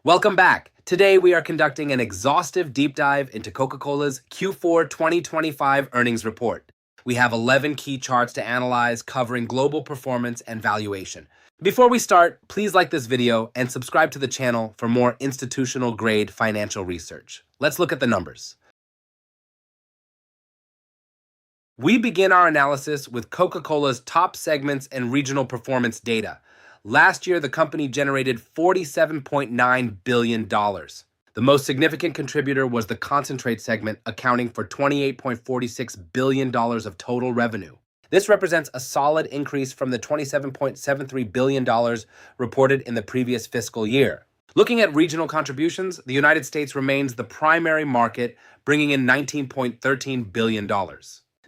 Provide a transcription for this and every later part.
Welcome back. Today we are conducting an exhaustive deep dive into Coca-Cola's Q4 2025 earnings report. We have 11 key charts to analyze covering global performance and valuation. Before we start, please like this video and subscribe to the channel for more institutional grade financial research. Let's look at the numbers. We begin our analysis with Coca-Cola's top segments and regional performance data. Last year, the company generated $47.9 billion. The most significant contributor was the concentrate segment, accounting for $28.46 billion of total revenue. This represents a solid increase from the $27.73 billion reported in the previous fiscal year. Looking at regional contributions, the United States remains the primary market, bringing in $19.13 billion.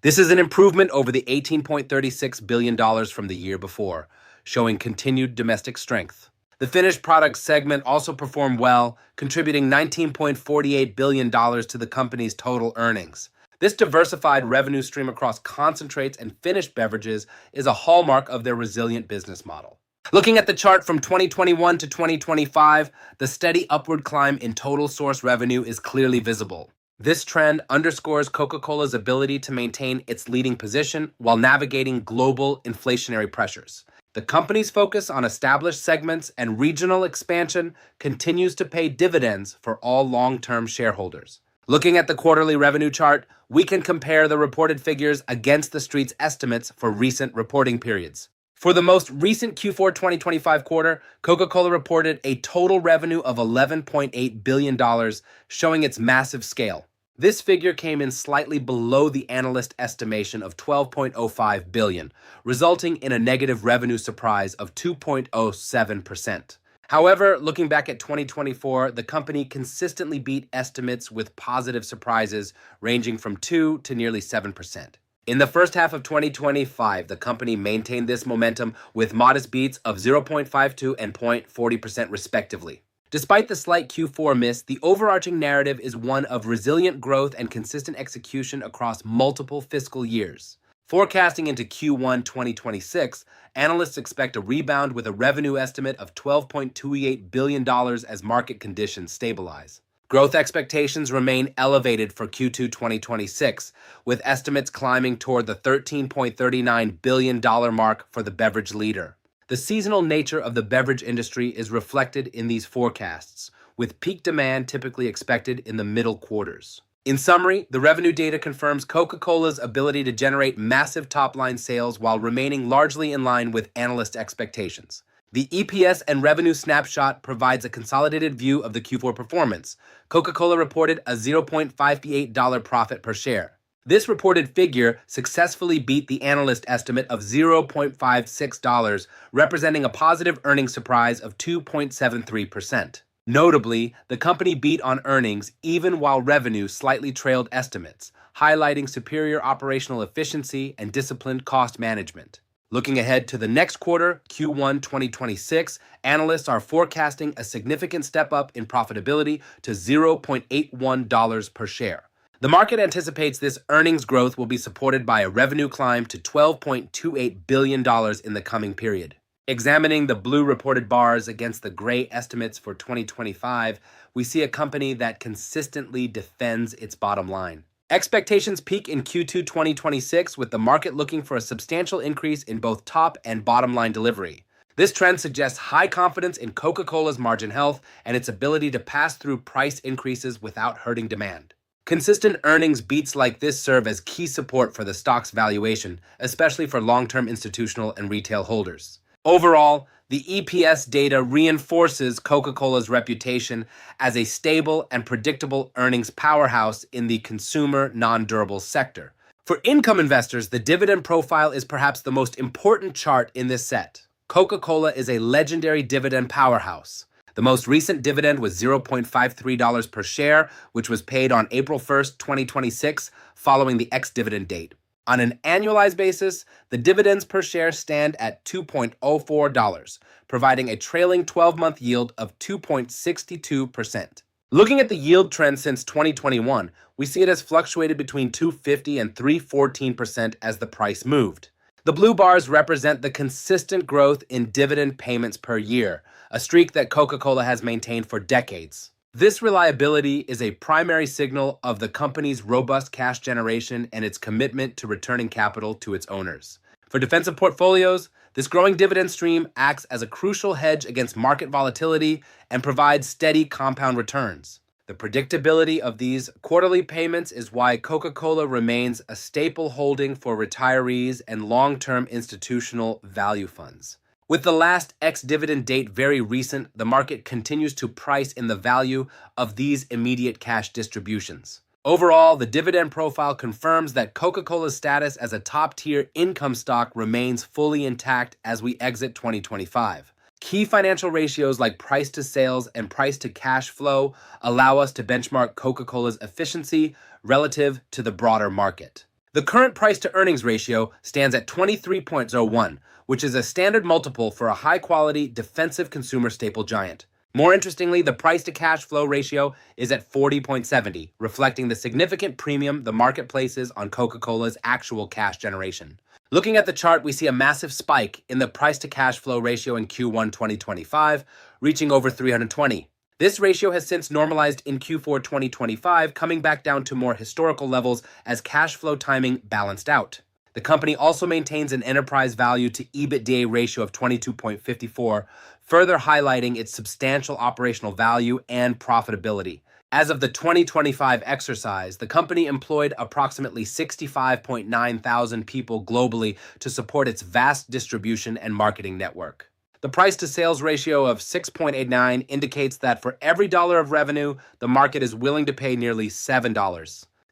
This is an improvement over the $18.36 billion from the year before, showing continued domestic strength. The finished products segment also performed well, contributing $19.48 billion to the company's total earnings. This diversified revenue stream across concentrates and finished beverages is a hallmark of their resilient business model. Looking at the chart from 2021 to 2025, the steady upward climb in total source revenue is clearly visible. This trend underscores Coca-Cola's ability to maintain its leading position while navigating global inflationary pressures. The company's focus on established segments and regional expansion continues to pay dividends for all long-term shareholders. Looking at the quarterly revenue chart, we can compare the reported figures against the street's estimates for recent reporting periods. For the most recent Q4 2025 quarter, Coca-Cola reported a total revenue of $11.8 billion, showing its massive scale. This figure came in slightly below the analyst estimation of $12.05 billion, resulting in a negative revenue surprise of 2.07%. However, looking back at 2024, the company consistently beat estimates with positive surprises ranging from 2 to nearly 7%. In the first half of 2025, the company maintained this momentum with modest beats of 0.52 and 0.40% respectively. Despite the slight Q4 miss, the overarching narrative is one of resilient growth and consistent execution across multiple fiscal years. Forecasting into Q1 2026, analysts expect a rebound with a revenue estimate of $12.28 billion as market conditions stabilize. Growth expectations remain elevated for Q2 2026, with estimates climbing toward the $13.39 billion mark for the beverage leader. The seasonal nature of the beverage industry is reflected in these forecasts, with peak demand typically expected in the middle quarters. In summary, the revenue data confirms Coca-Cola's ability to generate massive top-line sales while remaining largely in line with analyst expectations. The EPS and revenue snapshot provides a consolidated view of the Q4 performance. Coca-Cola reported a $0.58 profit per share. This reported figure successfully beat the analyst estimate of $0.56, representing a positive earnings surprise of 2.73%. Notably, the company beat on earnings even while revenue slightly trailed estimates, highlighting superior operational efficiency and disciplined cost management. Looking ahead to the next quarter, Q1 2026, analysts are forecasting a significant step up in profitability to $0.81 per share. The market anticipates this earnings growth will be supported by a revenue climb to $12.28 billion in the coming period. Examining the blue reported bars against the gray estimates for 2025, we see a company that consistently defends its bottom line. Expectations peak in Q2 2026, with the market looking for a substantial increase in both top and bottom line delivery. This trend suggests high confidence in Coca-Cola's margin health and its ability to pass through price increases without hurting demand. Consistent earnings beats like this serve as key support for the stock's valuation, especially for long-term institutional and retail holders. Overall, the EPS data reinforces Coca-Cola's reputation as a stable and predictable earnings powerhouse in the consumer non-durable sector. For income investors, the dividend profile is perhaps the most important chart in this set. Coca-Cola is a legendary dividend powerhouse. The most recent dividend was $0.53 per share, which was paid on April 1st, 2026, following the ex-dividend date. On an annualized basis, the dividends per share stand at $2.04, providing a trailing 12-month yield of 2.62%. Looking at the yield trend since 2021, we see it has fluctuated between 2.50 and 3.14% as the price moved. The blue bars represent the consistent growth in dividend payments per year, a streak that Coca-Cola has maintained for decades. This reliability is a primary signal of the company's robust cash generation and its commitment to returning capital to its owners. For defensive portfolios, this growing dividend stream acts as a crucial hedge against market volatility and provides steady compound returns. The predictability of these quarterly payments is why Coca-Cola remains a staple holding for retirees and long-term institutional value funds. With the last ex-dividend date very recent, the market continues to price in the value of these immediate cash distributions. Overall, the dividend profile confirms that Coca-Cola's status as a top-tier income stock remains fully intact as we exit 2025. Key financial ratios like price to sales and price to cash flow allow us to benchmark Coca-Cola's efficiency relative to the broader market. The current price to earnings ratio stands at 23.01, which is a standard multiple for a high-quality defensive consumer staple giant. More interestingly, the price to cash flow ratio is at 40.70, reflecting the significant premium the market places on Coca-Cola's actual cash generation. Looking at the chart, we see a massive spike in the price to cash flow ratio in Q1 2025, reaching over 320. This ratio has since normalized in Q4 2025, coming back down to more historical levels as cash flow timing balanced out. The company also maintains an enterprise value to EBITDA ratio of 22.54, further highlighting its substantial operational value and profitability. As of the 2025 exercise, the company employed approximately 65.9 thousand people globally to support its vast distribution and marketing network. The price to sales ratio of 6.89 indicates that for every dollar of revenue, the market is willing to pay nearly $7.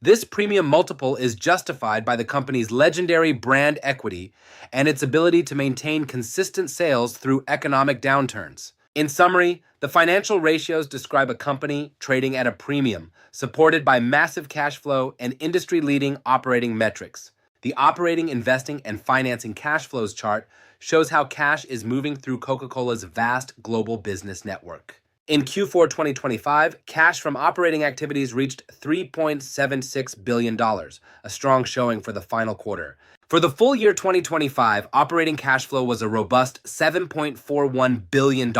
This premium multiple is justified by the company's legendary brand equity and its ability to maintain consistent sales through economic downturns. In summary, the financial ratios describe a company trading at a premium, supported by massive cash flow and industry-leading operating metrics. The operating, investing, and financing cash flows chart shows how cash is moving through Coca-Cola's vast global business network. In Q4 2025, cash from operating activities reached $3.76 billion, a strong showing for the final quarter. For the full year 2025, operating cash flow was a robust $7.41 billion,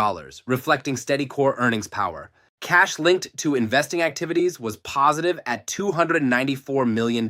reflecting steady core earnings power. Cash linked to investing activities was positive at $294 million,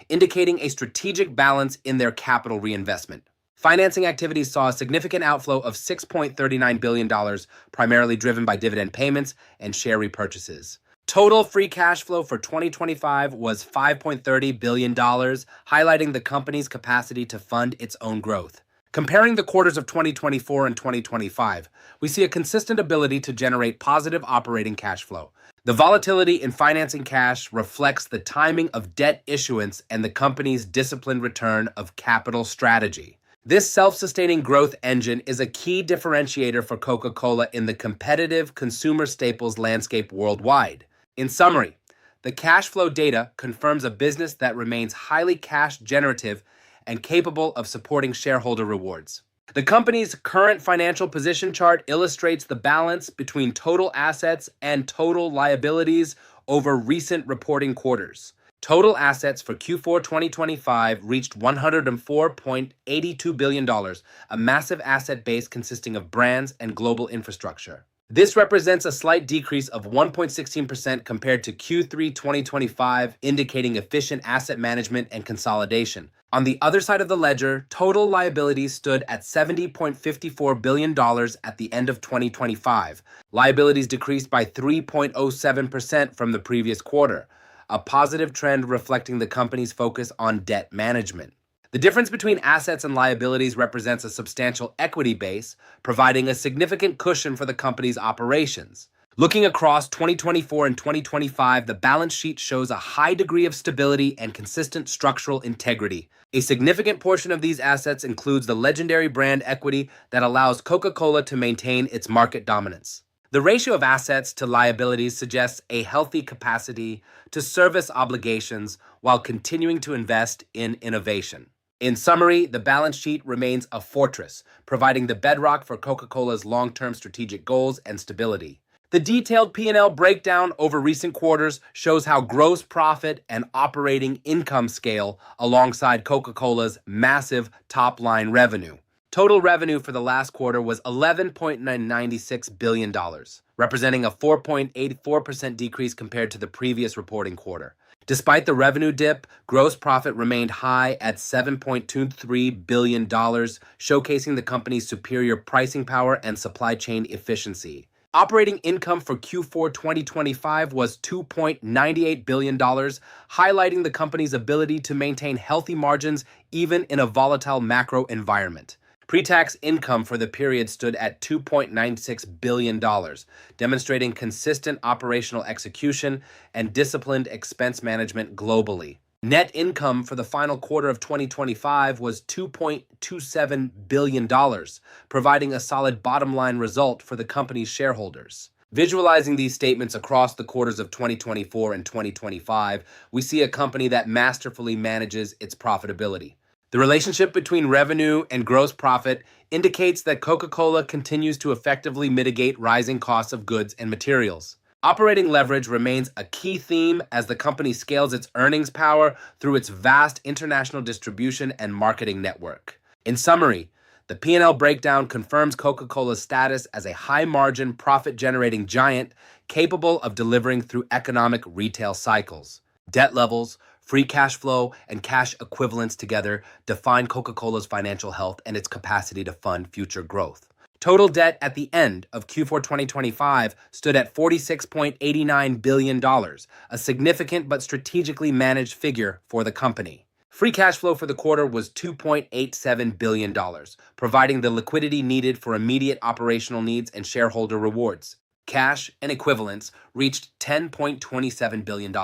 indicating a strategic balance in their capital reinvestment. Financing activities saw a significant outflow of $6.39 billion, primarily driven by dividend payments and share repurchases. Total free cash flow for 2025 was $5.30 billion, highlighting the company's capacity to fund its own growth. Comparing the quarters of 2024 and 2025, we see a consistent ability to generate positive operating cash flow. The volatility in financing cash reflects the timing of debt issuance and the company's disciplined return of capital strategy. This self-sustaining growth engine is a key differentiator for Coca-Cola in the competitive consumer staples landscape worldwide. In summary, the cash flow data confirms a business that remains highly cash generative and capable of supporting shareholder rewards. The company's current financial position chart illustrates the balance between total assets and total liabilities over recent reporting quarters. Total assets for Q4 2025 reached $104.82 billion, a massive asset base consisting of brands and global infrastructure. This represents a slight decrease of 1.16% compared to Q3 2025, indicating efficient asset management and consolidation. On the other side of the ledger, total liabilities stood at $70.54 billion at the end of 2025. Liabilities decreased by 3.07% from the previous quarter, a positive trend reflecting the company's focus on debt management. The difference between assets and liabilities represents a substantial equity base, providing a significant cushion for the company's operations. Looking across 2024 and 2025, the balance sheet shows a high degree of stability and consistent structural integrity. A significant portion of these assets includes the legendary brand equity that allows Coca-Cola to maintain its market dominance. The ratio of assets to liabilities suggests a healthy capacity to service obligations while continuing to invest in innovation. In summary, the balance sheet remains a fortress, providing the bedrock for Coca-Cola's long-term strategic goals and stability. The detailed P&L breakdown over recent quarters shows how gross profit and operating income scale alongside Coca-Cola's massive top-line revenue. Total revenue for the last quarter was $11.96 billion, representing a 4.84% decrease compared to the previous reporting quarter. Despite the revenue dip, gross profit remained high at $7.23 billion, showcasing the company's superior pricing power and supply chain efficiency. Operating income for Q4 2025 was $2.98 billion, highlighting the company's ability to maintain healthy margins even in a volatile macro environment. Pre-tax income for the period stood at $2.96 billion, demonstrating consistent operational execution and disciplined expense management globally. Net income for the final quarter of 2025 was $2.27 billion, providing a solid bottom-line result for the company's shareholders. Visualizing these statements across the quarters of 2024 and 2025, we see a company that masterfully manages its profitability. The relationship between revenue and gross profit indicates that Coca-Cola continues to effectively mitigate rising costs of goods and materials. Operating leverage remains a key theme as the company scales its earnings power through its vast international distribution and marketing network. In summary, the P&L breakdown confirms Coca-Cola's status as a high-margin, profit-generating giant capable of delivering through economic retail cycles. Debt levels, free cash flow, and cash equivalents together define Coca-Cola's financial health and its capacity to fund future growth. Total debt at the end of Q4 2025 stood at $46.89 billion, a significant but strategically managed figure for the company. Free cash flow for the quarter was $2.87 billion, providing the liquidity needed for immediate operational needs and shareholder rewards. Cash and equivalents reached $10.27 billion,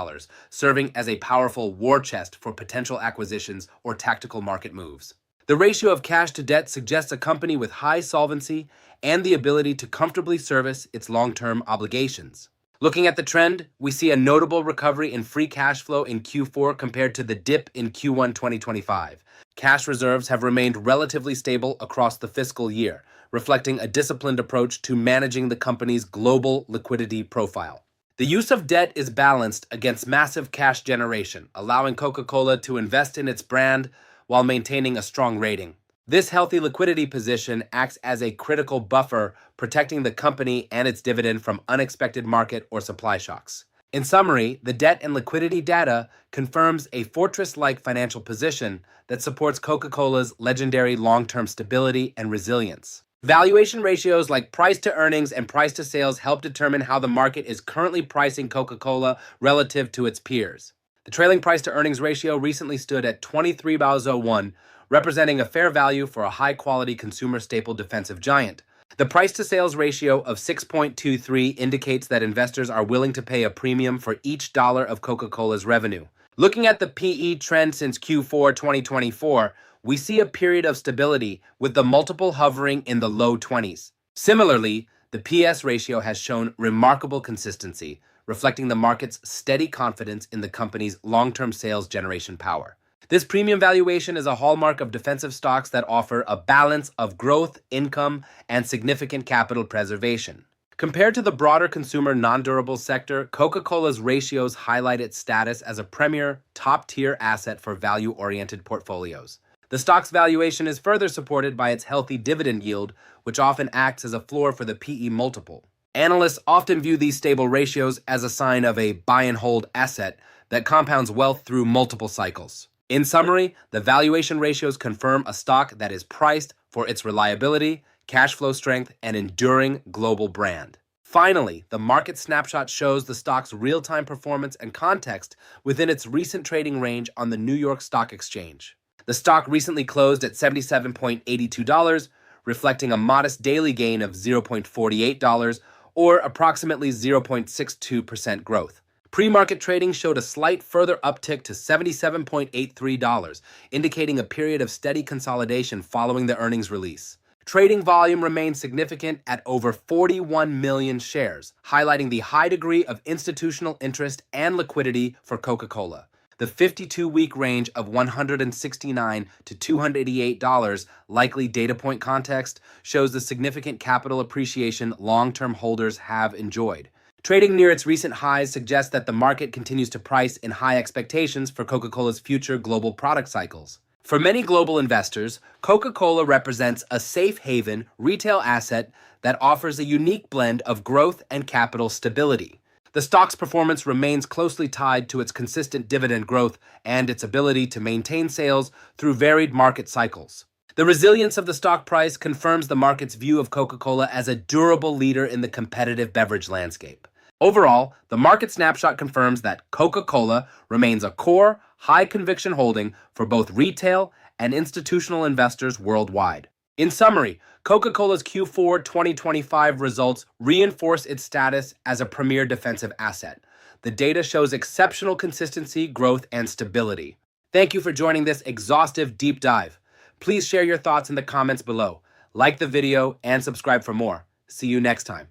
serving as a powerful war chest for potential acquisitions or tactical market moves. The ratio of cash to debt suggests a company with high solvency and the ability to comfortably service its long-term obligations. Looking at the trend, we see a notable recovery in free cash flow in Q4 compared to the dip in Q1 2025. Cash reserves have remained relatively stable across the fiscal year, reflecting a disciplined approach to managing the company's global liquidity profile. The use of debt is balanced against massive cash generation, allowing Coca-Cola to invest in its brand while maintaining a strong rating. This healthy liquidity position acts as a critical buffer, protecting the company and its dividend from unexpected market or supply shocks. In summary, the debt and liquidity data confirms a fortress-like financial position that supports Coca-Cola's legendary long-term stability and resilience. Valuation ratios like price to earnings and price to sales help determine how the market is currently pricing Coca-Cola relative to its peers. The trailing price to earnings ratio recently stood at 23.01, representing a fair value for a high-quality consumer staple defensive giant. The price to sales ratio of 6.23 indicates that investors are willing to pay a premium for each dollar of Coca-Cola's revenue. Looking at the PE trend since Q4 2024, we see a period of stability with the multiple hovering in the low 20s. Similarly, the PS ratio has shown remarkable consistency, reflecting the market's steady confidence in the company's long-term sales generation power. This premium valuation is a hallmark of defensive stocks that offer a balance of growth, income, and significant capital preservation. Compared to the broader consumer non-durable sector, Coca-Cola's ratios highlight its status as a premier, top-tier asset for value-oriented portfolios. The stock's valuation is further supported by its healthy dividend yield, which often acts as a floor for the PE multiple. Analysts often view these stable ratios as a sign of a buy-and-hold asset that compounds wealth through multiple cycles. In summary, the valuation ratios confirm a stock that is priced for its reliability, cash flow strength, and enduring global brand. Finally, the market snapshot shows the stock's real-time performance and context within its recent trading range on the New York Stock Exchange. The stock recently closed at $77.82, reflecting a modest daily gain of $0.48 or approximately 0.62% growth. Pre-market trading showed a slight further uptick to $77.83, indicating a period of steady consolidation following the earnings release. Trading volume remained significant at over 41 million shares, highlighting the high degree of institutional interest and liquidity for Coca-Cola. The 52-week range of $169 to $288 likely data point context shows the significant capital appreciation long-term holders have enjoyed. Trading near its recent highs suggests that the market continues to price in high expectations for Coca-Cola's future global product cycles. For many global investors, Coca-Cola represents a safe haven retail asset that offers a unique blend of growth and capital stability. The stock's performance remains closely tied to its consistent dividend growth and its ability to maintain sales through varied market cycles. The resilience of the stock price confirms the market's view of Coca-Cola as a durable leader in the competitive beverage landscape. Overall, the market snapshot confirms that Coca-Cola remains a core, high-conviction holding for both retail and institutional investors worldwide. In summary, Coca-Cola's Q4 2025 results reinforce its status as a premier defensive asset. The data shows exceptional consistency, growth, and stability. Thank you for joining this exhaustive deep dive. Please share your thoughts in the comments below. Like the video and subscribe for more. See you next time.